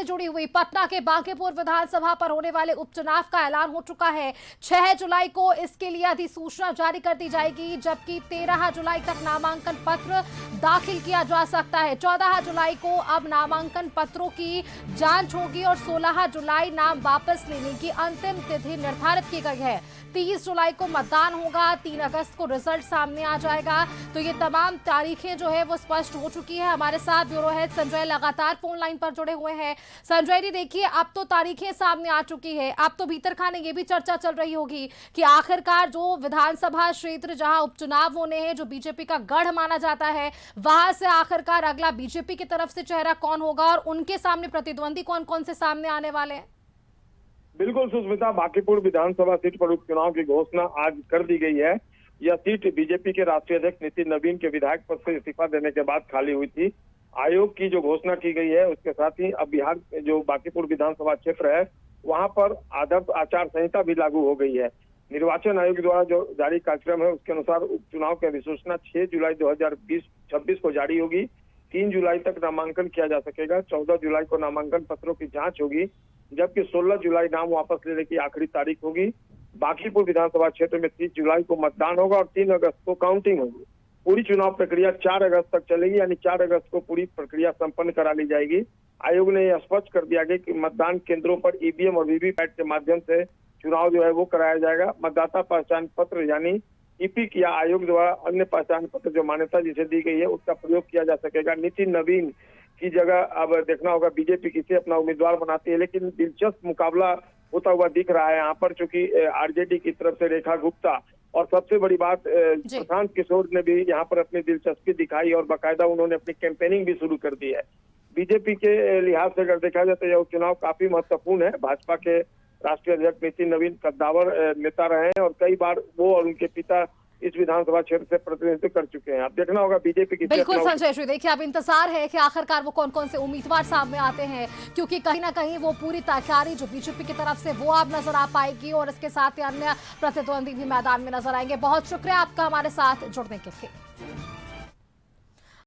जुड़ी हुई पटना के बांकीपुर विधानसभा पर होने वाले उपचुनाव का ऐलान हो चुका है। 6 जुलाई को इसके लिए अधिसूचना जारी कर दी जाएगी, जबकि 13 जुलाई तक नामांकन पत्र दाखिल किया जा सकता है। 14 जुलाई को अब नामांकन पत्रों की जांच होगी और 16 जुलाई नाम वापस लेने की अंतिम तिथि निर्धारित की गई है। 30 जुलाई को मतदान होगा, 3 अगस्त को रिजल्ट सामने आ जाएगा। तो ये तमाम तारीखें जो है वो स्पष्ट हो चुकी है। हमारे साथ ब्यूरो हेड संजय लगातार फोन लाइन पर जुड़े हुए हैं। संजय जी, देखिए अब तो तारीखें सामने आ चुकी है। अब तो भीतर खाने ये भी चर्चा चल रही होगी कि आखिरकार जो विधानसभा क्षेत्र जहां उपचुनाव होने हैं, जो बीजेपी का गढ़ माना जाता है, वहां से आखिरकार अगला बीजेपी की तरफ से चेहरा कौन होगा और उनके सामने प्रतिद्वंदी कौन कौन से सामने आने वाले हैं? बिल्कुल सुष्मिता, बांकीपुर विधानसभा सीट पर उपचुनाव की घोषणा आज कर दी गई है। यह सीट बीजेपी के राष्ट्रीय अध्यक्ष नितिन नवीन के विधायक पद से इस्तीफा देने के बाद खाली हुई थी। आयोग की जो घोषणा की गई है उसके साथ ही अब बिहार जो बांकीपुर विधानसभा क्षेत्र है वहां पर आदर्श आचार संहिता भी लागू हो गई है। निर्वाचन आयोग द्वारा जो जारी कार्यक्रम है उसके अनुसार उपचुनाव की अधिसूचना 6 जुलाई 2026 को जारी होगी। 3 जुलाई तक नामांकन किया जा सकेगा। 14 जुलाई को नामांकन पत्रों की जांच होगी, जबकि 16 जुलाई नाम वापस लेने की आखिरी तारीख होगी। बांकीपुर विधानसभा क्षेत्र में 30 जुलाई को मतदान होगा और 3 अगस्त को काउंटिंग होगी। पूरी चुनाव प्रक्रिया 4 अगस्त तक चलेगी, यानी 4 अगस्त को पूरी प्रक्रिया संपन्न करा ली जाएगी। आयोग ने यह स्पष्ट कर दिया गया कि मतदान केंद्रों पर ईवीएम और वीवीपैट के माध्यम से चुनाव जो है वो कराया जाएगा। मतदाता पहचान पत्र यानी ईपिक या आयोग द्वारा अन्य पहचान पत्र जो मान्यता जिसे दी गई है उसका प्रयोग किया जा सकेगा। नितिन नवीन की जगह अब देखना होगा बीजेपी किसे अपना उम्मीदवार बनाती है, लेकिन दिलचस्प मुकाबला होता हुआ दिख रहा है यहाँ पर, चूंकि आरजेडी की तरफ से रेखा गुप्ता और सबसे बड़ी बात प्रशांत किशोर ने भी यहाँ पर अपनी दिलचस्पी दिखाई और बाकायदा उन्होंने अपनी कैंपेनिंग भी शुरू कर दी है। बीजेपी के लिहाज से अगर देखा जाए तो यह उपचुनाव काफी महत्वपूर्ण है। भाजपा के राष्ट्रीय अध्यक्ष नितिन नवीन कद्दावर नेता रहे हैं और कई बार वो और उनके पिता इस विधानसभा क्षेत्र से प्रतिनिधित्व कर चुके हैं। अब देखना होगा बीजेपी की। बिल्कुल संजय जी, देखिए अब इंतजार है कि आखिरकार वो कौन कौन से उम्मीदवार सामने आते हैं, क्योंकि कहीं ना कहीं वो पूरी तैयारी जो बीजेपी की तरफ से वो अब नजर आ पाएगी और इसके साथ ही अन्य प्रतिद्वंदी भी मैदान में नजर आएंगे। बहुत शुक्रिया आपका हमारे साथ जुड़ने के लिए।